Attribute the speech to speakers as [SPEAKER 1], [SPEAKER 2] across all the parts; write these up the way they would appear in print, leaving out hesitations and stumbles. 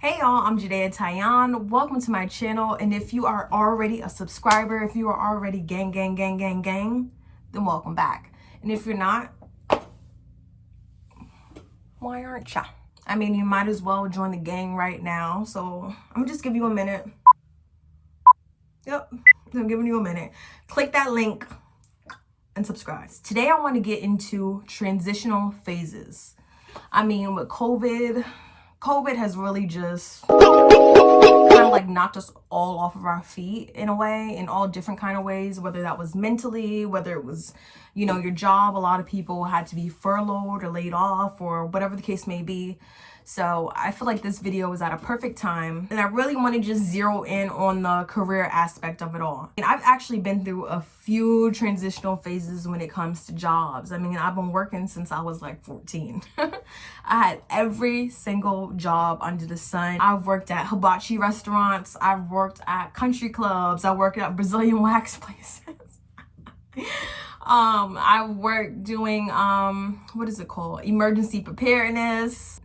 [SPEAKER 1] Hey y'all, I'm Jadea Tyan. Welcome to my channel. And if you are already a subscriber, if you are already gang, then welcome back. And if you're not, why aren't ya? I mean, you might as well join the gang right now. So I'm gonna just give you a minute. Yep, I'm giving you a minute. Click that link and subscribe. Today I want to get into transitional phases. I mean, with COVID has really just kind of like knocked us all off of our feet in a way, in all different kind of ways, whether that was mentally, whether it was, your job. A lot of people had to be furloughed or laid off or whatever the case may be. So I feel like this video is at a perfect time, and I really want to just zero in on the career aspect of it all. And I've actually been through a few transitional phases when it comes to jobs. I mean, I've been working since I was like 14. I had every single job under the sun. I've worked at hibachi restaurants. I've worked at country clubs. I worked at Brazilian wax places. I worked doing what is it called, emergency preparedness.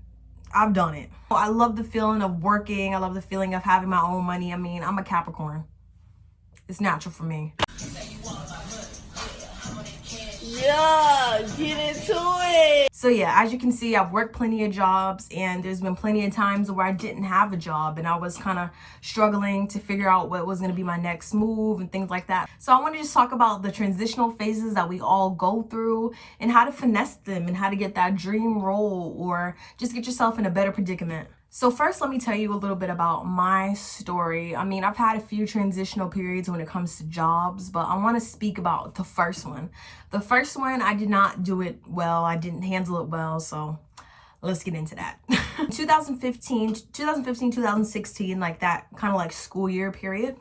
[SPEAKER 1] I've done it. I love the feeling of working. I love the feeling of having my own money. I mean, I'm a Capricorn. It's natural for me.
[SPEAKER 2] Yeah, get into it.
[SPEAKER 1] So yeah, as you can see, I've worked plenty of jobs, and there's been plenty of times where I didn't have a job and I was kind of struggling to figure out what was going to be my next move and things like that. So I want to just talk about the transitional phases that we all go through and how to finesse them and how to get that dream role or just get yourself in a better predicament. So first, let me tell you a little bit about my story. I mean, I've had a few transitional periods when it comes to jobs, but I want to speak about the first one. The first one, I did not do it well. I didn't handle it well. So let's get into that. 2015, 2016, like that kind of like school year period,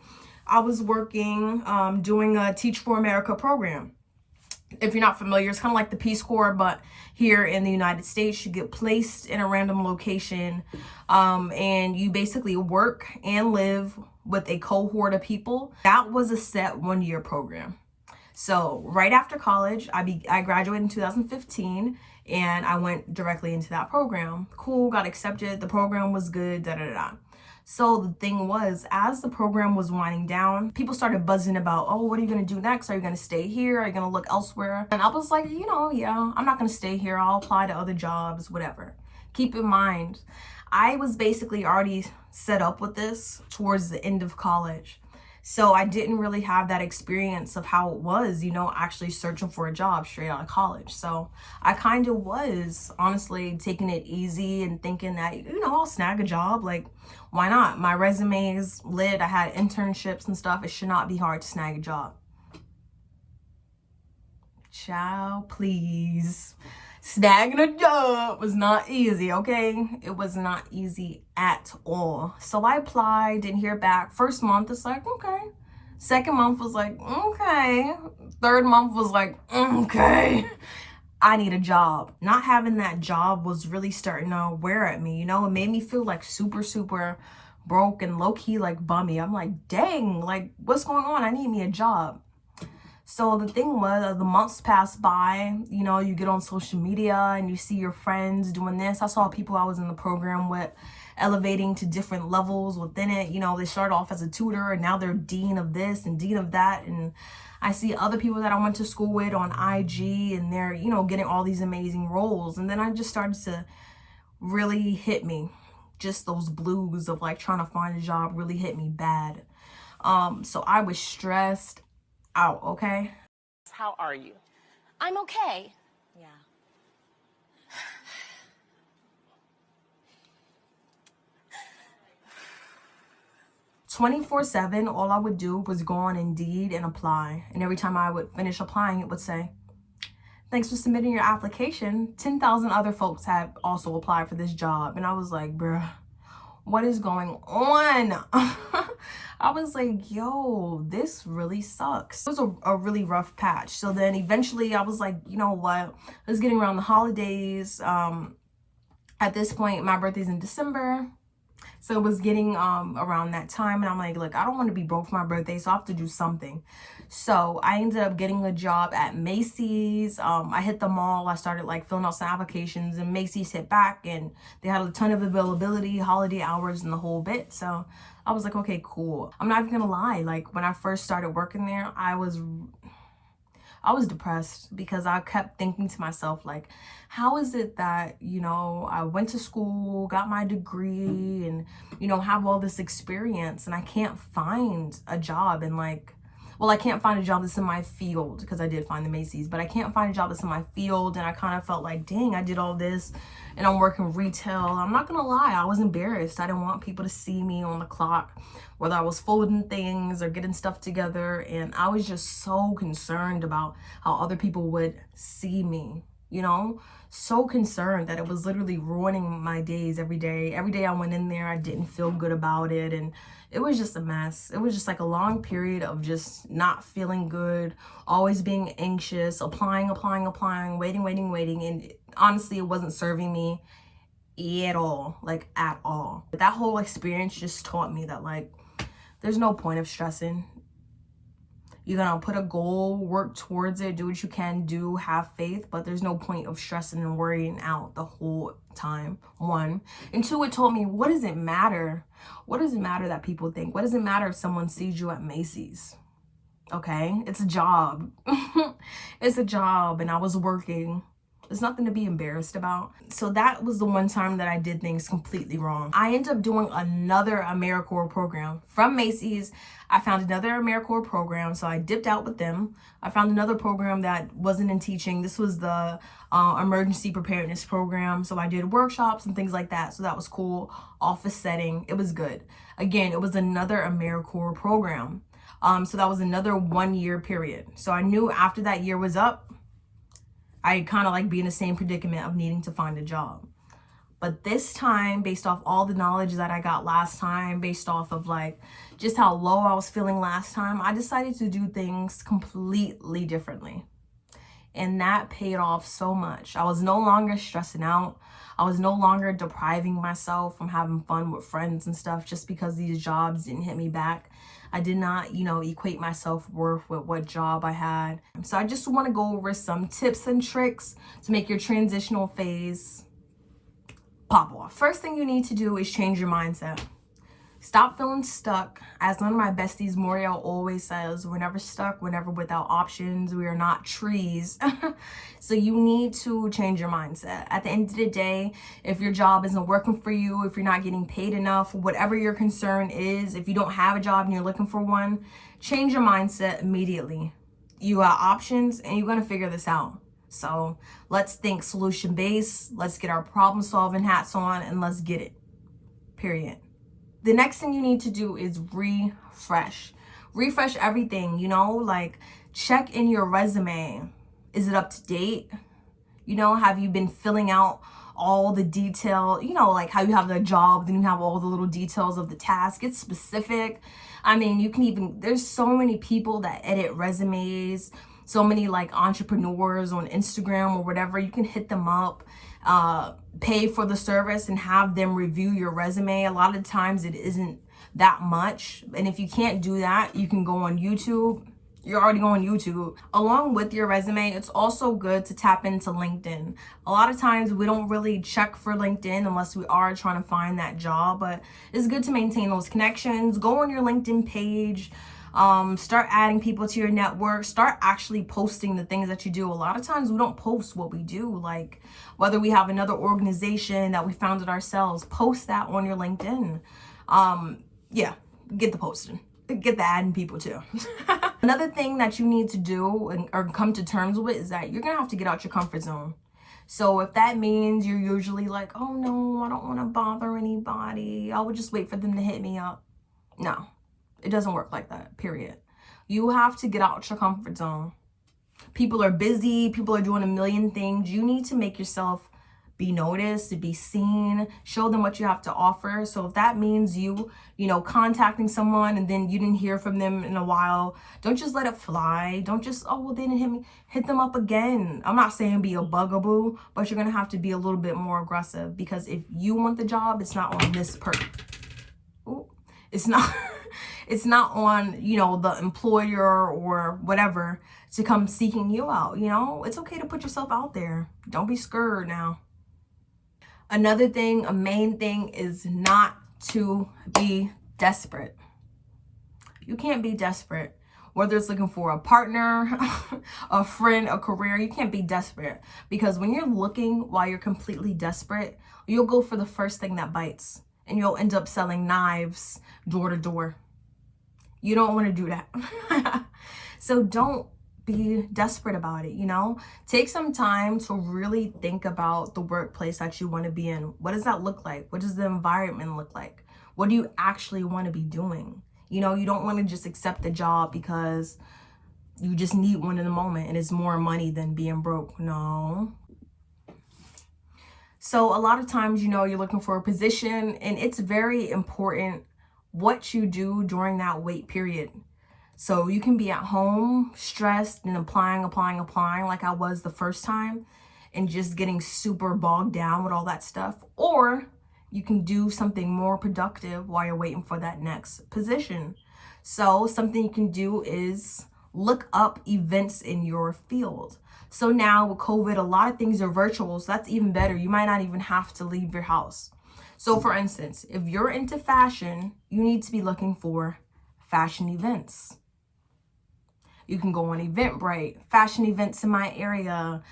[SPEAKER 1] I was working, doing a Teach for America program. If you're not familiar, it's kind of like the Peace Corps, but here in the United States, you get placed in a random location, and you basically work and live with a cohort of people. That was a set 1-year program. So right after college, I graduated in 2015, and I went directly into that program. Cool, got accepted. The program was good, da-da-da-da. So the thing was, as the program was winding down, people started buzzing about, oh, what are you going to do next? Are you going to stay here? Are you going to look elsewhere? And I was like, yeah, I'm not going to stay here. I'll apply to other jobs, whatever. Keep in mind, I was basically already set up with this towards the end of college. So I didn't really have that experience of how it was, actually searching for a job straight out of college. So I kind of was honestly taking it easy and thinking that, I'll snag a job. Like, why not? My resume is lit. I had internships and stuff. It should not be hard to snag a job. Child, please. Snagging a job was not easy, okay? It was not easy at all. So I applied, didn't hear back. First month, it's like, okay. Second month was like, okay. Third month was like, okay. I need a job. Not having that job was really starting to wear at me, It made me feel like super broke and low-key like bummy. I'm like, dang, like, what's going on? I need me a job. So the thing was, as the months passed by, you get on social media and you see your friends doing this. I saw people I was in the program with elevating to different levels within it. They started off as a tutor and now they're dean of this and dean of that. And I see other people that I went to school with on IG, and they're, getting all these amazing roles. And then I just started to really hit me. Just those blues of like trying to find a job really hit me bad. So I was stressed out, okay?
[SPEAKER 2] How are you?
[SPEAKER 3] I'm okay. Yeah.
[SPEAKER 1] 24/7, all I would do was go on Indeed and apply. And every time I would finish applying, it would say, thanks for submitting your application. 10,000 other folks have also applied for this job. And I was like, bruh, what is going on? I was like, yo, this really sucks. It was a really rough patch. So then eventually I was like, you know what? It was getting around the holidays. At this point, my birthday's in December. So it was getting around that time, and I'm like, look, I don't want to be broke for my birthday, so I have to do something. So I ended up getting a job at Macy's. I hit the mall. I started like filling out some applications, and Macy's hit back, and they had a ton of availability, holiday hours, and the whole bit. So I was like, okay, cool. I'm not even gonna lie. Like when I first started working there, I was depressed because I kept thinking to myself, like, how is it that, you know, I went to school, got my degree, and, you know, have all this experience, and I can't find a job, and like, well, I can't find a job that's in my field, because I did find the Macy's, but I can't find a job that's in my field. And I kind of felt like, dang, I did all this and I'm working retail. I'm not gonna lie, I was embarrassed. I didn't want people to see me on the clock, whether I was folding things or getting stuff together. And I was just so concerned about how other people would see me, you know, so concerned that it was literally ruining my days every day. Every day I went in there, I didn't feel good about it. And it was just a mess. It was just like a long period of just not feeling good, always being anxious, applying, waiting. And honestly, it wasn't serving me at all, like at all. That whole experience just taught me that like, there's no point of stressing. You're gonna put a goal, work towards it, do what you can do, have faith, but there's no point of stressing and worrying out the whole time. 1. And 2, it told me, what does it matter? What does it matter that people think? What does it matter if someone sees you at Macy's? Okay, it's a job. It's a job, and I was working. It's nothing to be embarrassed about. So that was the one time that I did things completely wrong. I ended up doing another AmeriCorps program from Macy's. I found another AmeriCorps program, so I dipped out with them. I found another program that wasn't in teaching. This was the emergency preparedness program. So I did workshops and things like that. So that was cool. Office setting. It was good. Again, it was another AmeriCorps program. So that was another 1-year period. So I knew after that year was up, I kind of like be in the same predicament of needing to find a job. But this time, based off all the knowledge that I got last time, based off of like just how low I was feeling last time, I decided to do things completely differently. And that paid off so much. I was no longer stressing out. I was no longer depriving myself from having fun with friends and stuff just because these jobs didn't hit me back. I did not, you know, equate my self-worth with what job I had. So I just want to go over some tips and tricks to make your transitional phase pop off. First thing you need to do is change your mindset. Stop feeling stuck. As one of my besties, Moriel, always says, we're never stuck, we're never without options, we are not trees. So you need to change your mindset. At the end of the day, if your job isn't working for you, if you're not getting paid enough, whatever your concern is, if you don't have a job and you're looking for one, change your mindset immediately. You got options and you're gonna figure this out. So let's think solution based, let's get our problem solving hats on, and let's get it, period. The next thing you need to do is refresh everything, you know, like check in your resume. Is it up to date? You know, have you been filling out all the detail, you know, like how you have the job, then you have all the little details of the task. It's specific. I mean, you can even, there's so many people that edit resumes, so many like entrepreneurs on Instagram or whatever. You can hit them up, pay for the service and have them review your resume. A lot of times it isn't that much. And if you can't do that, you can go on YouTube. You're already on YouTube. Along with your resume, it's also good to tap into LinkedIn. A lot of times we don't really check for LinkedIn unless we are trying to find that job, but it's good to maintain those connections. Go on your LinkedIn page. Start adding people to your network. Start actually posting the things that you do. A lot of times we don't post what we do, like whether we have another organization that we founded ourselves, post that on your LinkedIn. Yeah, get the posting, get the adding people too. Another thing that you need to do or come to terms with is that you're gonna have to get out your comfort zone. So if that means you're usually like, oh no, I don't want to bother anybody, I would just wait for them to hit me up. No. It doesn't work like that, period. You have to get out your comfort zone. People are busy. People are doing a million things. You need to make yourself be noticed, to be seen, show them what you have to offer. So if that means you know, contacting someone and then you didn't hear from them in a while, don't just let it fly. Don't just, oh, well, they didn't hit me. Hit them up again. I'm not saying be a bugaboo, but you're going to have to be a little bit more aggressive, because if you want the job, it's not on this person. It's not it's not on, you know, the employer or whatever to come seeking you out, you know? It's okay to put yourself out there. Don't be scared now. Another thing, a main thing, is not to be desperate. You can't be desperate. Whether it's looking for a partner, a friend, a career, you can't be desperate. Because when you're looking while you're completely desperate, you'll go for the first thing that bites. And you'll end up selling knives door to door. You don't want to do that. So don't be desperate about it, you know? Take some time to really think about the workplace that you want to be in. What does that look like? What does the environment look like? What do you actually want to be doing? You know, you don't want to just accept the job because you just need one in the moment and it's more money than being broke. No. So a lot of times, you know, you're looking for a position, and it's very important what you do during that wait period. So you can be at home stressed and applying like I was the first time and just getting super bogged down with all that stuff. Or you can do something more productive while you're waiting for that next position. So something you can do is look up events in your field. So now with COVID, a lot of things are virtual, so that's even better. You might not even have to leave your house. So for instance, if you're into fashion, you need to be looking for fashion events. You can go on Eventbrite, fashion events in my area.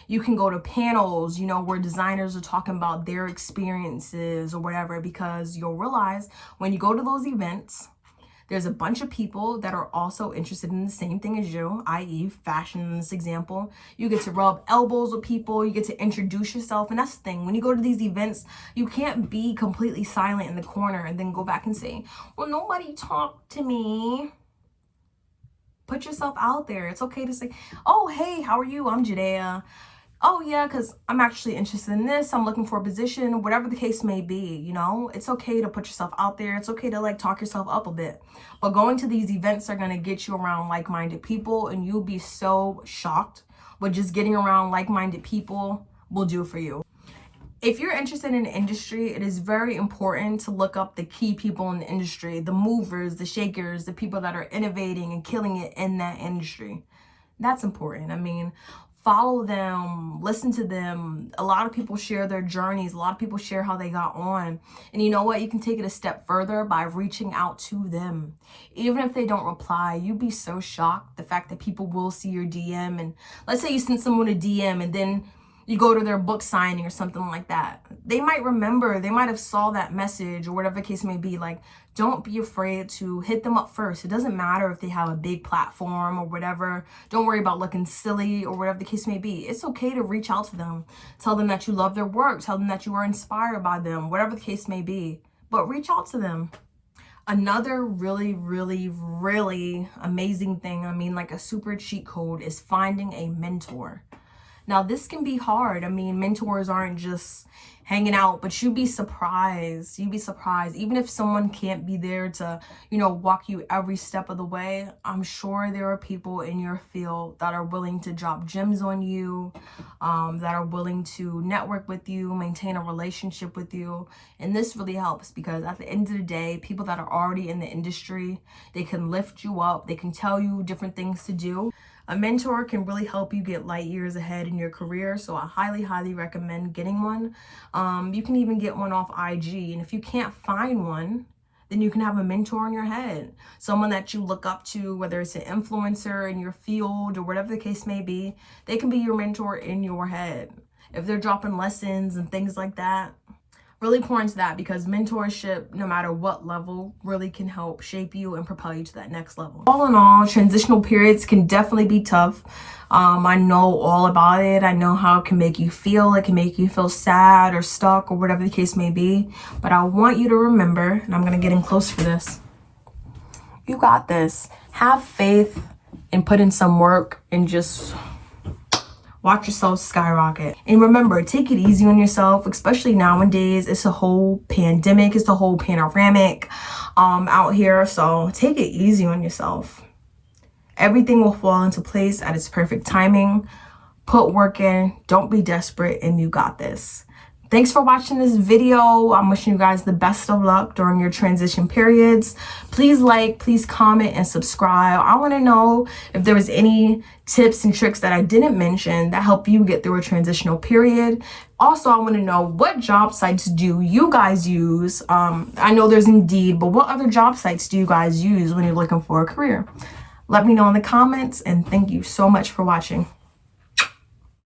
[SPEAKER 1] You can go to panels, you know, where designers are talking about their experiences or whatever, because you'll realize when you go to those events, there's a bunch of people that are also interested in the same thing as you, i.e. fashion in this example. You get to rub elbows with people, you get to introduce yourself. And that's the thing, when you go to these events, you can't be completely silent in the corner and then go back and say, well, nobody talked to me. Put yourself out there. It's okay to say, oh, hey, how are you? I'm Jadea. Oh, yeah, because I'm actually interested in this. I'm looking for a position, whatever the case may be, you know? It's okay to put yourself out there. It's okay to, like, talk yourself up a bit. But going to these events are going to get you around like-minded people, and you'll be so shocked. But just getting around like-minded people will do for you. If you're interested in the industry, it is very important to look up the key people in the industry, the movers, the shakers, the people that are innovating and killing it in that industry. That's important. I mean, follow them, listen to them. A lot of people share their journeys. A lot of people share how they got on. And you know what? You can take it a step further by reaching out to them. Even if they don't reply, you'd be so shocked the fact that people will see your DM. And let's say you send someone a DM and then you go to their book signing or something like that. They might remember, they might have saw that message or whatever the case may be. Like, don't be afraid to hit them up first. It doesn't matter if they have a big platform or whatever. Don't worry about looking silly or whatever the case may be. It's okay to reach out to them. Tell them that you love their work. Tell them that you are inspired by them, whatever the case may be. But reach out to them. Another really, really, really amazing thing, I mean, like a super cheat code, is finding a mentor. Now, this can be hard. I mean, mentors aren't just hanging out, but you'd be surprised. You'd be surprised. Even if someone can't be there to, you know, walk you every step of the way, I'm sure there are people in your field that are willing to drop gems on you, that are willing to network with you, maintain a relationship with you. And this really helps because at the end of the day, people that are already in the industry, they can lift you up. They can tell you different things to do. A mentor can really help you get light years ahead in your career, so I highly, highly recommend getting one. You can even get one off IG, and if you can't find one, then you can have a mentor in your head. Someone that you look up to, whether it's an influencer in your field or whatever the case may be, they can be your mentor in your head. If they're dropping lessons and things like that, really pour into that, because mentorship, no matter what level, really can help shape you and propel you to that next level. All in all, transitional periods can definitely be tough. I know all about it. I know how it can make you feel. It can make you feel sad or stuck or whatever the case may be. But I want you to remember, and I'm going to get in close for this, you got this. Have faith and put in some work and just watch yourself skyrocket. And remember, take it easy on yourself, especially nowadays. It's a whole pandemic. It's a whole panoramic out here. So take it easy on yourself. Everything will fall into place at its perfect timing. Put work in. Don't be desperate, and you got this. Thanks for watching this video. I'm wishing you guys the best of luck during your transition periods. Please like, please comment, and subscribe. I want to know if there was any tips and tricks that I didn't mention that help you get through a transitional period. Also, I want to know, what job sites do you guys use? I know there's Indeed, but what other job sites do you guys use when you're looking for a career? Let me know in the comments, and thank you so much for watching.